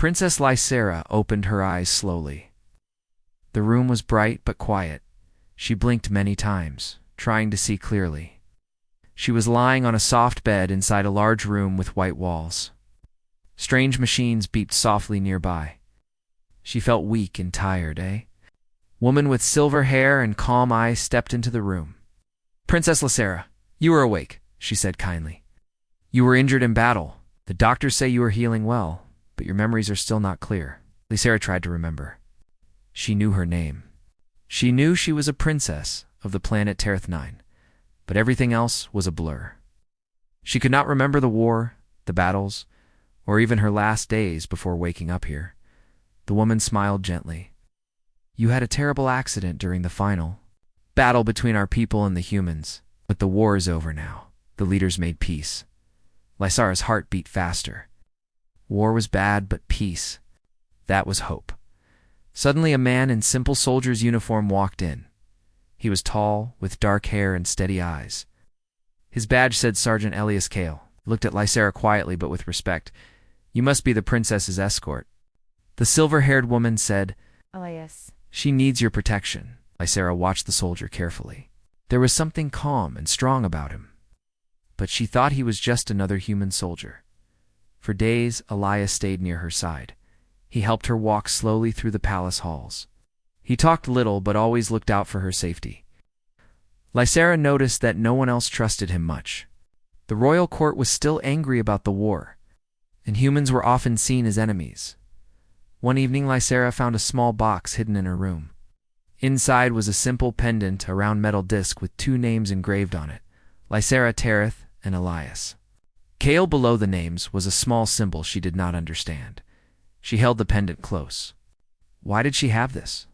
Princess Lysera opened her eyes slowly. The room was bright but quiet. She blinked many times, trying to see clearly. She was lying on a soft bed inside a large room with white walls. Strange machines beeped softly nearby. She felt weak and tired, Woman with silver hair and calm eyes stepped into the room. "Princess Lysera, you are awake," she said kindly. "You were injured in battle. The doctors say you are healing well, but your memories are still not clear." Lysera tried to remember. She knew her name. She knew she was a princess of the planet Tereth 9, but everything else was a blur. She could not remember the war, the battles, or even her last days before waking up here. The woman smiled gently. "You had a terrible accident during the final battle between our people and the humans, but the war is over now. The leaders made peace." Lysera's heart beat faster. War was bad, but peace, that was hope. Suddenly a man in simple soldier's uniform walked in. He was tall, with dark hair and steady eyes. His badge said Sergeant Elias Kale. He looked at Lysera quietly but with respect. "You must be the princess's escort." The silver-haired woman said, Elias. "She needs your protection." Lysera watched the soldier carefully. There was something calm and strong about him. But she thought he was just another human soldier. For days, Elias stayed near her side. He helped her walk slowly through the palace halls. He talked little but always looked out for her safety. Lysera noticed that no one else trusted him much. The royal court was still angry about the war, and humans were often seen as enemies. One evening, Lysera found a small box hidden in her room. Inside was a simple pendant, a round metal disc with 2 names engraved on it, Lysera Tereth and Elias. Kale below the names was a small symbol she did not understand. She held the pendant close. Why did she have this?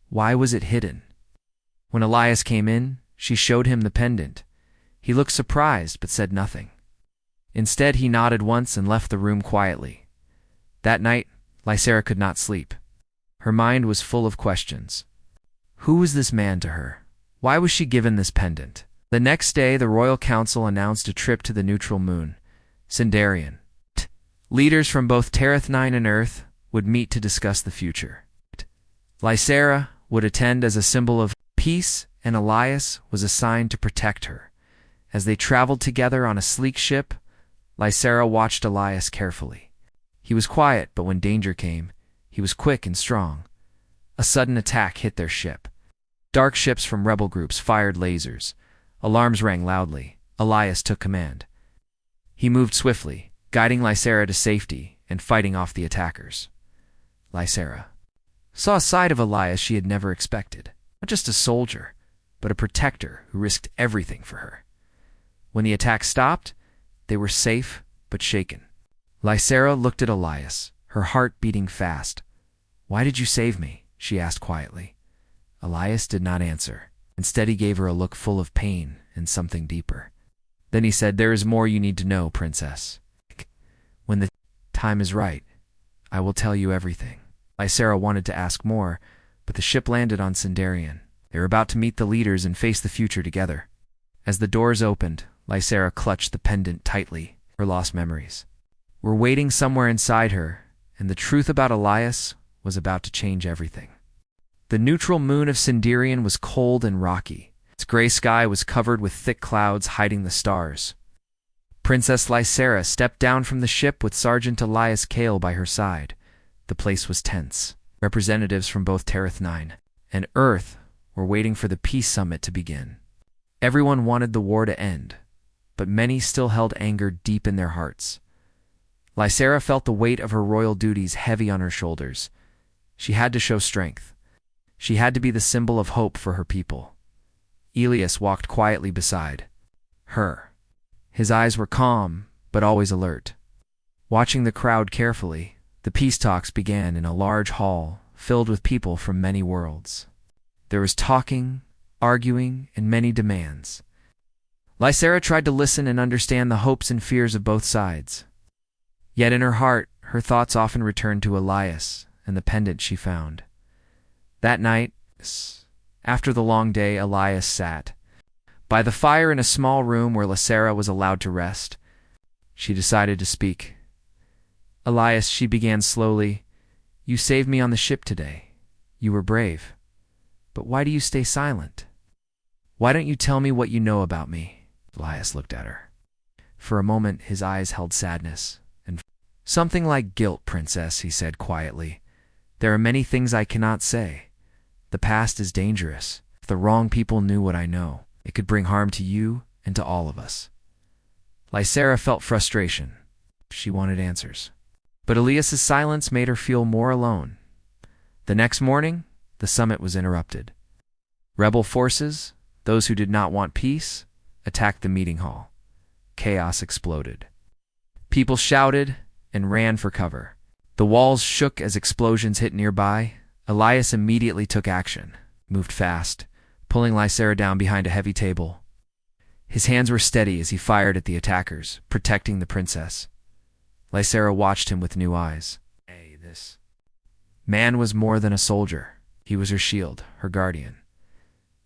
Why was it hidden? When Elias came in, she showed him the pendant. He looked surprised but said nothing. Instead, he nodded once and left the room quietly. That night, Lysera could not sleep. Her mind was full of questions. Who was this man to her? Why was she given this pendant? The next day, the royal council announced a trip to the neutral moon, Sindarian. Leaders from both Tereth 9 and Earth would meet to discuss the future. Lysera would attend as a symbol of peace, and Elias was assigned to protect her. As they traveled together on a sleek ship, Lysera watched Elias carefully. He was quiet, but when danger came, he was quick and strong. A sudden attack hit their ship. Dark ships from rebel groups fired lasers. Alarms rang loudly. Elias took command. He moved swiftly, guiding Lysera to safety and fighting off the attackers. Lysera saw a side of Elias she had never expected. Not just a soldier, but a protector who risked everything for her. When the attack stopped, they were safe but shaken. Lysera looked at Elias, her heart beating fast. "Why did you save me?" she asked quietly. Elias did not answer. Instead, he gave her a look full of pain and something deeper. Then he said, "There is more you need to know, princess. When the time is right, I will tell you everything." Lysera wanted to ask more, but the ship landed on Sindarian. They were about to meet the leaders and face the future together. As the doors opened, Lysera clutched the pendant tightly, her lost memories were waiting somewhere inside her, and the truth about Elias was about to change everything. The neutral moon of Sindarian was cold and rocky. Its gray sky was covered with thick clouds hiding the stars. Princess Lysera stepped down from the ship with Sergeant Elias Kale by her side. The place was tense. Representatives from both Tereth 9 and Earth were waiting for the peace summit to begin. Everyone wanted the war to end, but many still held anger deep in their hearts. Lysera felt the weight of her royal duties heavy on her shoulders. She had to show strength. She had to be the symbol of hope for her people. Elias walked quietly beside her. His eyes were calm, but always alert. Watching the crowd carefully, the peace talks began in a large hall filled with people from many worlds. There was talking, arguing, and many demands. Lysera tried to listen and understand the hopes and fears of both sides. Yet in her heart, her thoughts often returned to Elias and the pendant she found. That night, after the long day, Elias sat by the fire in a small room where Lysera was allowed to rest. She decided to speak. Elias, she began slowly, you saved me on the ship today. You were brave. But why do you stay silent? Why don't you tell me what you know about me? Elias looked at her. For a moment, his eyes held sadness. And something like guilt, princess, he said quietly. There are many things I cannot say. The past is dangerous. If the wrong people knew what I know, it could bring harm to you and to all of us. Lysera felt frustration. She wanted answers. But Elias's silence made her feel more alone. The next morning, the summit was interrupted. Rebel forces, those who did not want peace, attacked the meeting hall. Chaos exploded. People shouted and ran for cover. The walls shook as explosions hit nearby. Elias immediately took action, moved fast, pulling Lysera down behind a heavy table. His hands were steady as he fired at the attackers, protecting the princess. Lysera watched him with new eyes. This man was more than a soldier. He was her shield, her guardian.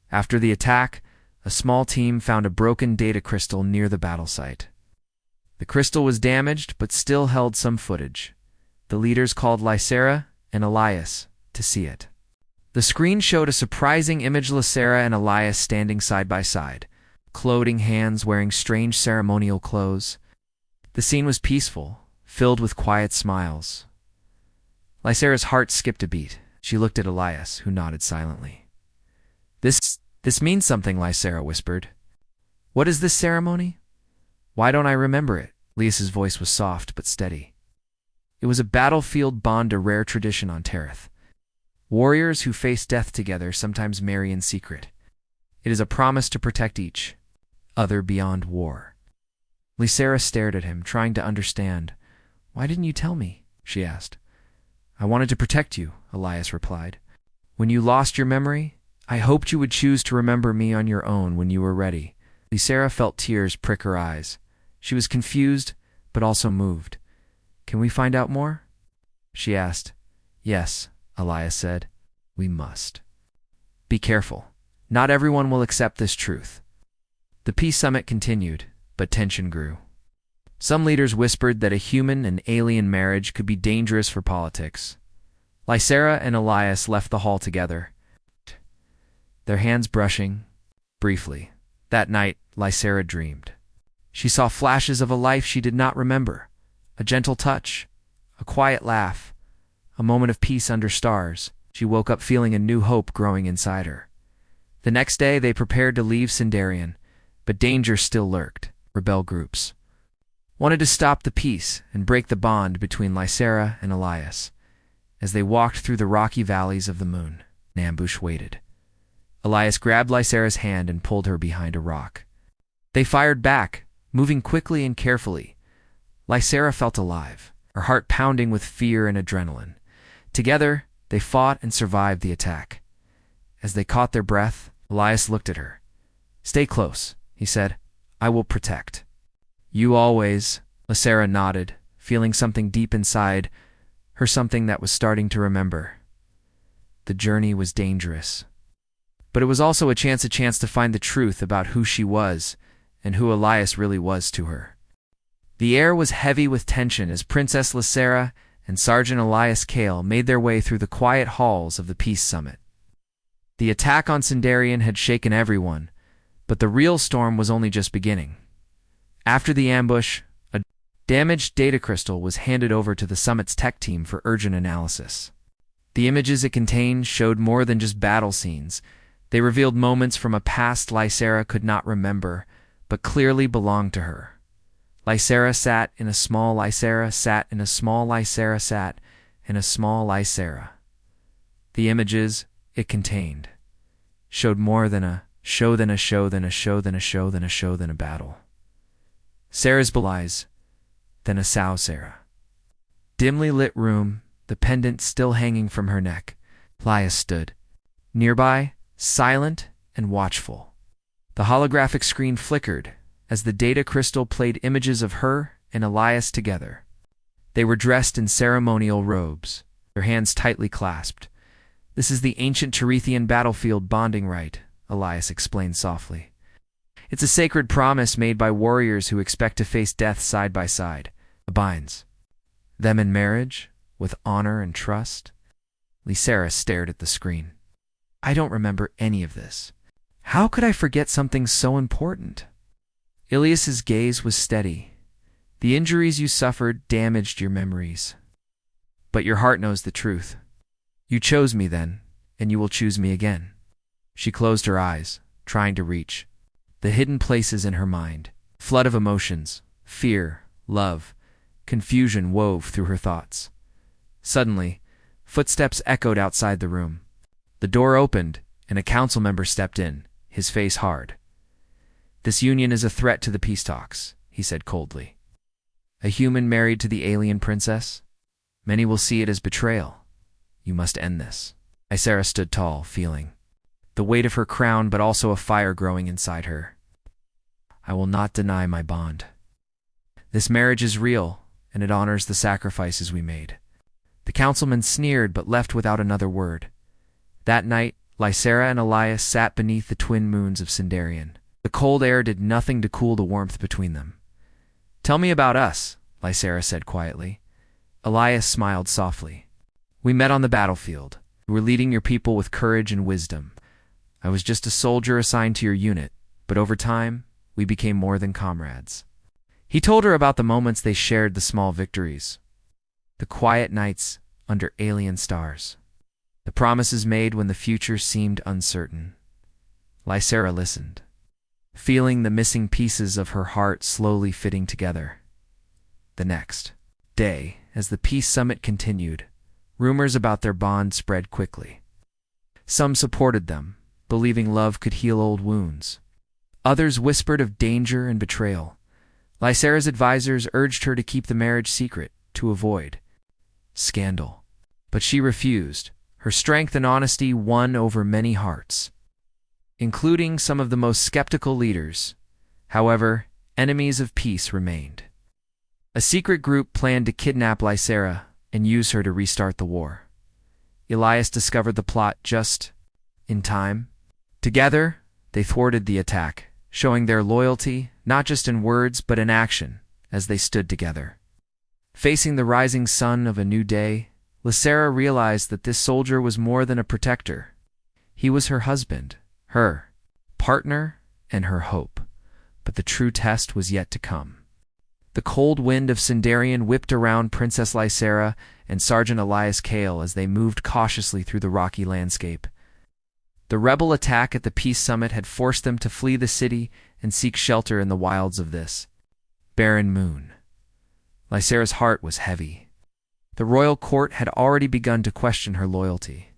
After the attack, a small team found a broken data crystal near the battle site. The crystal was damaged, but still held some footage. The leaders called Lysera and Elias to see it. The screen showed a surprising image of Lysera and Elias standing side by side, clothing hands wearing strange ceremonial clothes. The scene was peaceful, filled with quiet smiles. Lysera's heart skipped a beat. She looked at Elias, who nodded silently. This means something, Lysera whispered. What is this ceremony? Why don't I remember it? Elias's voice was soft but steady. It was a battlefield bond, a rare tradition on Terith. Warriors who face death together sometimes marry in secret. It is a promise to protect each other beyond war. Lysera stared at him, trying to understand. Why didn't you tell me? She asked. I wanted to protect you, Elias replied. When you lost your memory, I hoped you would choose to remember me on your own when you were ready. Lysera felt tears prick her eyes. She was confused, but also moved. Can we find out more? She asked. Yes, Elias said. We must. Be careful. Not everyone will accept this truth. The peace summit continued, but tension grew. Some leaders whispered that a human and alien marriage could be dangerous for politics. Lysera and Elias left the hall together, their hands brushing, briefly. That night, Lysera dreamed. She saw flashes of a life she did not remember, a gentle touch, a quiet laugh, a moment of peace under stars. She woke up feeling a new hope growing inside her. The next day, they prepared to leave Sindarian, but danger still lurked. Rebel groups wanted to stop the peace and break the bond between Lysera and Elias. As they walked through the rocky valleys of the moon, an ambush waited. Elias grabbed Lysera's hand and pulled her behind a rock. They fired back, moving quickly and carefully. Lysera felt alive, her heart pounding with fear and adrenaline. Together, they fought and survived the attack. As they caught their breath, Elias looked at her. Stay close, he said. I will protect. You always, Lysera nodded, feeling something deep inside her, something that was starting to remember. The journey was dangerous, but it was also a chance to find the truth about who she was and who Elias really was to her. The air was heavy with tension as Princess Lysera and Sergeant Elias Kale made their way through the quiet halls of the Peace Summit. The attack on Sindarian had shaken everyone, but the real storm was only just beginning. After the ambush, a damaged data crystal was handed over to the summit's tech team for urgent analysis. The images it contained showed more than just battle scenes. They revealed moments from a past Lysera could not remember, but clearly belonged to her. Lysera sat in a small Lysera sat in a small Lysera sat in a small Lysera. The images it contained showed more than a show than a show than a show than a show than a show than a battle. Sarah's belies than a sow Sarah. Dimly lit room, the pendant still hanging from her neck. Elias stood nearby, silent and watchful. The holographic screen flickered as the data crystal played images of her and Elias together. They were dressed in ceremonial robes, their hands tightly clasped. This is the ancient Terethian battlefield bonding rite, Elias explained softly. It's a sacred promise made by warriors who expect to face death side by side. The binds Them in marriage, with honor and trust? Lysera stared at the screen. I don't remember any of this. How could I forget something so important? Ilias's gaze was steady. The injuries you suffered damaged your memories. But your heart knows the truth. You chose me then, and you will choose me again. She closed her eyes, trying to reach the hidden places in her mind. Flood of emotions, fear, love, confusion wove through her thoughts. Suddenly, footsteps echoed outside the room. The door opened, and a council member stepped in, his face hard. This union is a threat to the peace talks, he said coldly. A human married to the alien princess? Many will see it as betrayal. You must end this. Lysera stood tall, feeling the weight of her crown but also a fire growing inside her. I will not deny my bond. This marriage is real, and it honors the sacrifices we made. The councilman sneered but left without another word. That night, Lysera and Elias sat beneath the twin moons of Sindarian. The cold air did nothing to cool the warmth between them. Tell me about us, Lysera said quietly. Elias smiled softly. We met on the battlefield. You were leading your people with courage and wisdom. I was just a soldier assigned to your unit, but over time, we became more than comrades. He told her about the moments they shared, the small victories, the quiet nights under alien stars, the promises made when the future seemed uncertain. Lysera listened, feeling the missing pieces of her heart slowly fitting together. The next day, as the peace summit continued, rumors about their bond spread quickly. Some supported them, believing love could heal old wounds. Others whispered of danger and betrayal. Lysera's advisors urged her to keep the marriage secret, to avoid scandal. But she refused. Her strength and honesty won over many hearts, including some of the most skeptical leaders. However, enemies of peace remained. A secret group planned to kidnap Lysera and use her to restart the war. Elias discovered the plot just in time. Together, they thwarted the attack, showing their loyalty not just in words but in action as they stood together. Facing the rising sun of a new day, Lysera realized that this soldier was more than a protector. He was her husband, her partner, and her hope. But the true test was yet to come. The cold wind of Sindarian whipped around Princess Lysera and Sergeant Elias Kale as they moved cautiously through the rocky landscape. The rebel attack at the Peace Summit had forced them to flee the city and seek shelter in the wilds of this barren moon. Lysera's heart was heavy. The royal court had already begun to question her loyalty.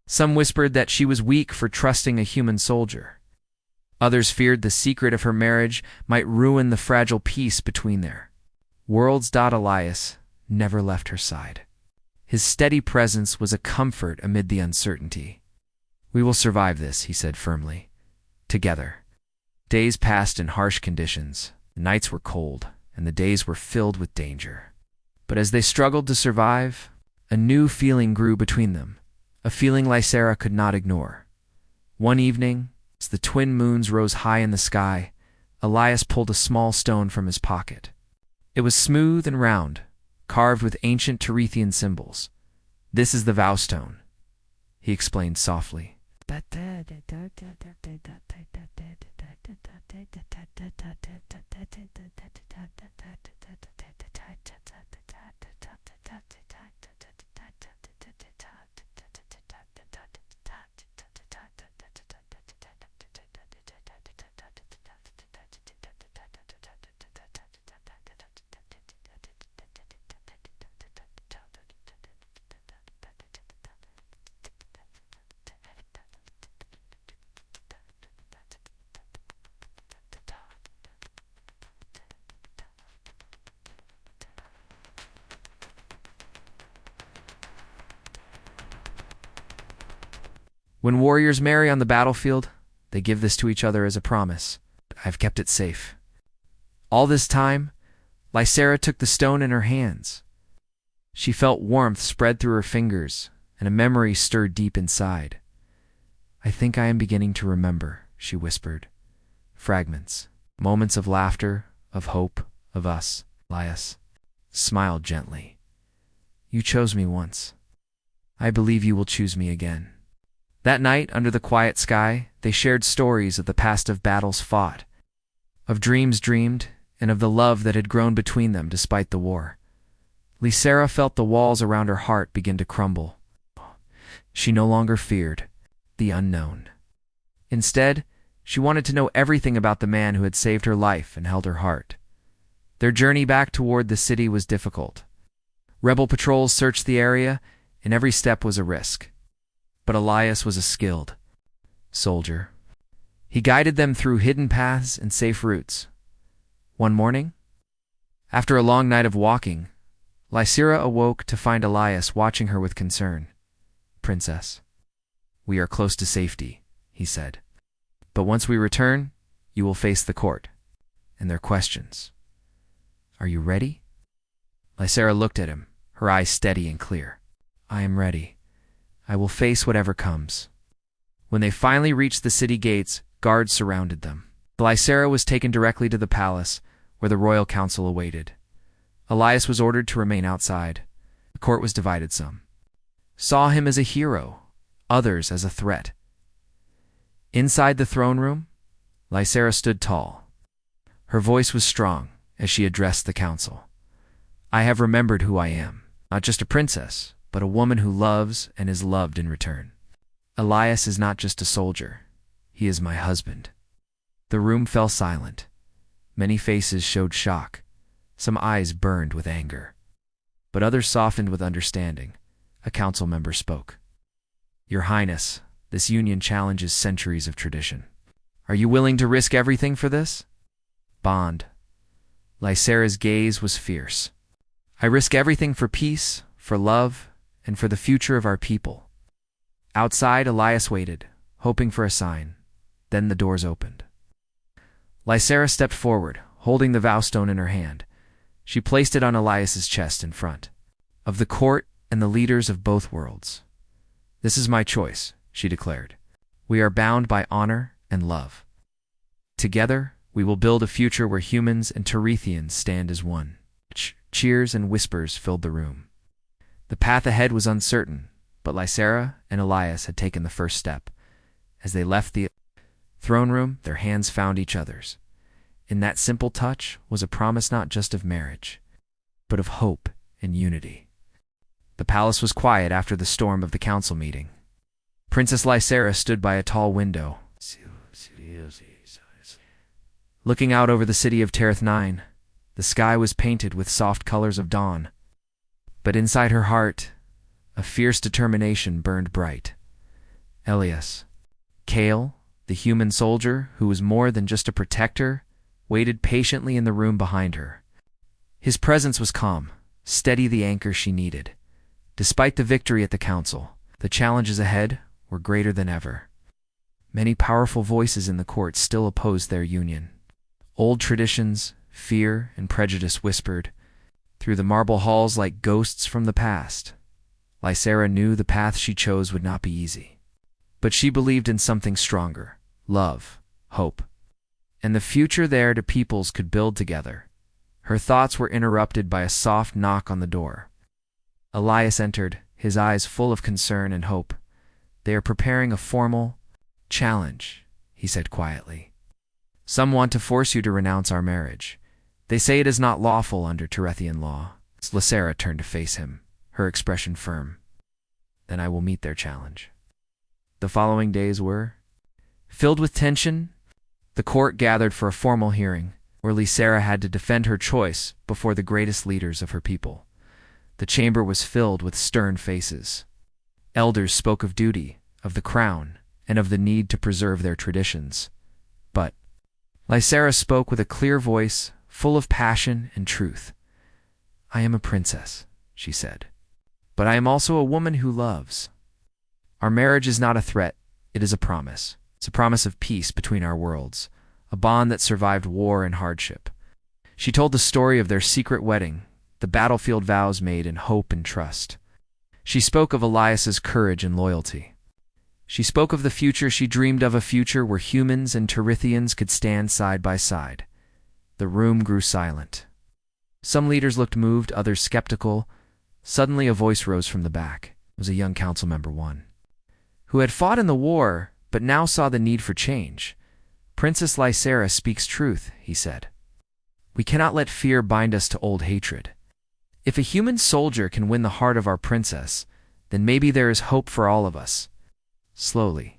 Some whispered that she was weak for trusting a human soldier. Others feared the secret of her marriage might ruin the fragile peace between their worlds. Elias never left her side. His steady presence was a comfort amid the uncertainty. We will survive this, he said firmly. Together. Days passed in harsh conditions. The nights were cold, and the days were filled with danger. But as they struggled to survive, a new feeling grew between them, a feeling Lysera could not ignore. One evening, as the twin moons rose high in the sky, Elias pulled a small stone from his pocket. It was smooth and round, carved with ancient Terethian symbols. This is the vow stone, he explained softly. When warriors marry on the battlefield, they give this to each other as a promise. I've kept it safe. All this time, Lysera took the stone in her hands. She felt warmth spread through her fingers, and a memory stirred deep inside. I think I am beginning to remember, she whispered. Fragments, moments of laughter, of hope, of us. Elias smiled gently. You chose me once. I believe you will choose me again." That night, under the quiet sky, they shared stories of the past, of battles fought, of dreams dreamed, and of the love that had grown between them despite the war. Lysera felt the walls around her heart begin to crumble. She no longer feared the unknown. Instead, she wanted to know everything about the man who had saved her life and held her heart. Their journey back toward the city was difficult. Rebel patrols searched the area, and every step was a risk. But Elias was a skilled soldier. He guided them through hidden paths and safe routes. One morning, after a long night of walking, Lysera awoke to find Elias watching her with concern. "Princess, we are close to safety," he said. "But once we return, you will face the court and their questions. Are you ready?" Lysera looked at him, her eyes steady and clear. "I am ready. I will face whatever comes." When they finally reached the city gates, guards surrounded them. Lysera was taken directly to the palace, where the royal council awaited. Elias was ordered to remain outside. The court was divided. Some saw him as a hero, others as a threat. Inside the throne room, Lysera stood tall. Her voice was strong as she addressed the council. "I have remembered who I am, not just a princess, but a woman who loves and is loved in return. Elias is not just a soldier, he is my husband." The room fell silent. Many faces showed shock. Some eyes burned with anger, but others softened with understanding. A council member spoke. "Your Highness, this union challenges centuries of tradition. Are you willing to risk everything for this bond?" Lysera's gaze was fierce. "I risk everything for peace, for love, and for the future of our people." Outside, Elias waited, hoping for a sign. Then the doors opened. Lysera stepped forward, holding the vow stone in her hand. She placed it on Elias's chest in front of the court and the leaders of both worlds. "This is my choice," she declared. "We are bound by honor and love. Together, we will build a future where humans and Terethians stand as one." Cheers and whispers filled the room. The path ahead was uncertain, but Lysera and Elias had taken the first step. As they left the throne room, their hands found each other's. In that simple touch was a promise not just of marriage, but of hope and unity. The palace was quiet after the storm of the council meeting. Princess Lysera stood by a tall window, looking out over the city of Tereth 9. The sky was painted with soft colors of dawn. But inside her heart, a fierce determination burned bright. Elias, Kale, the human soldier who was more than just a protector, waited patiently in the room behind her. His presence was calm, steady, the anchor she needed. Despite the victory at the council, the challenges ahead were greater than ever. Many powerful voices in the court still opposed their union. Old traditions, fear, and prejudice whispered through the marble halls like ghosts from the past. Lysera knew the path she chose would not be easy. But she believed in something stronger: love, hope, and the future their two peoples could build together. Her thoughts were interrupted by a soft knock on the door. Elias entered, his eyes full of concern and hope. "They are preparing a formal challenge," he said quietly. "Some want to force you to renounce our marriage. They say it is not lawful under Terethian law." Lysera turned to face him, her expression firm. "Then I will meet their challenge." The following days were filled with tension. The court gathered for a formal hearing, where Lysera had to defend her choice before the greatest leaders of her people. The chamber was filled with stern faces. Elders spoke of duty, of the crown, and of the need to preserve their traditions. But Lysera spoke with a clear voice, full of passion and truth. "I am a princess," she said, "but I am also a woman who loves. Our marriage is not a threat, it is a promise. It's a promise of peace between our worlds, a bond that survived war and hardship." She told the story of their secret wedding, the battlefield vows made in hope and trust. She spoke of Elias's courage and loyalty. She spoke of the future she dreamed of, a future where humans and Terethians could stand side by side. The room grew silent. Some leaders looked moved, others skeptical. Suddenly a voice rose from the back. It was a young council member one, who had fought in the war but now saw the need for change. Princess Lysera speaks truth, he said. We cannot let fear bind us to old hatred. If a human soldier can win the heart of our princess, then maybe there is hope for all of us. Slowly,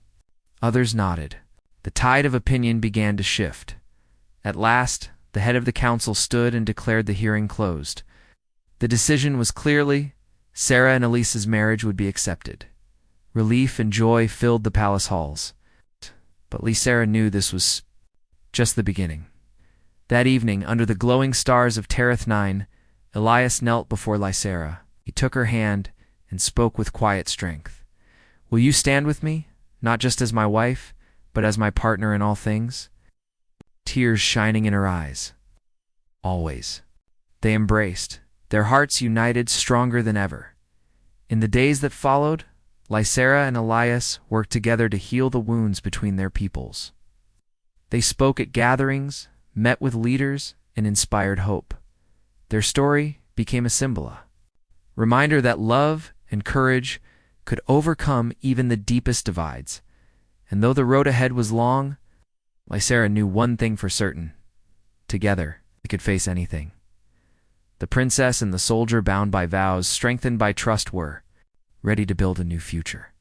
others nodded. The tide of opinion began to shift. At last, the head of the council stood and declared the hearing closed. The decision was clearly, Sarah and Elisa's marriage would be accepted. Relief and joy filled the palace halls. But Lysera knew this was just the beginning. That evening, under the glowing stars of Tereth 9, Elias knelt before Lysera. He took her hand and spoke with quiet strength. Will you stand with me, not just as my wife, but as my partner in all things? Tears shining in her eyes. Always. They embraced, their hearts united stronger than ever. In the days that followed, Lysera and Elias worked together to heal the wounds between their peoples. They spoke at gatherings, met with leaders, and inspired hope. Their story became a symbol, a reminder that love and courage could overcome even the deepest divides. And though the road ahead was long, Lysera knew one thing for certain. Together, they could face anything. The princess and the soldier, bound by vows, strengthened by trust, were ready to build a new future.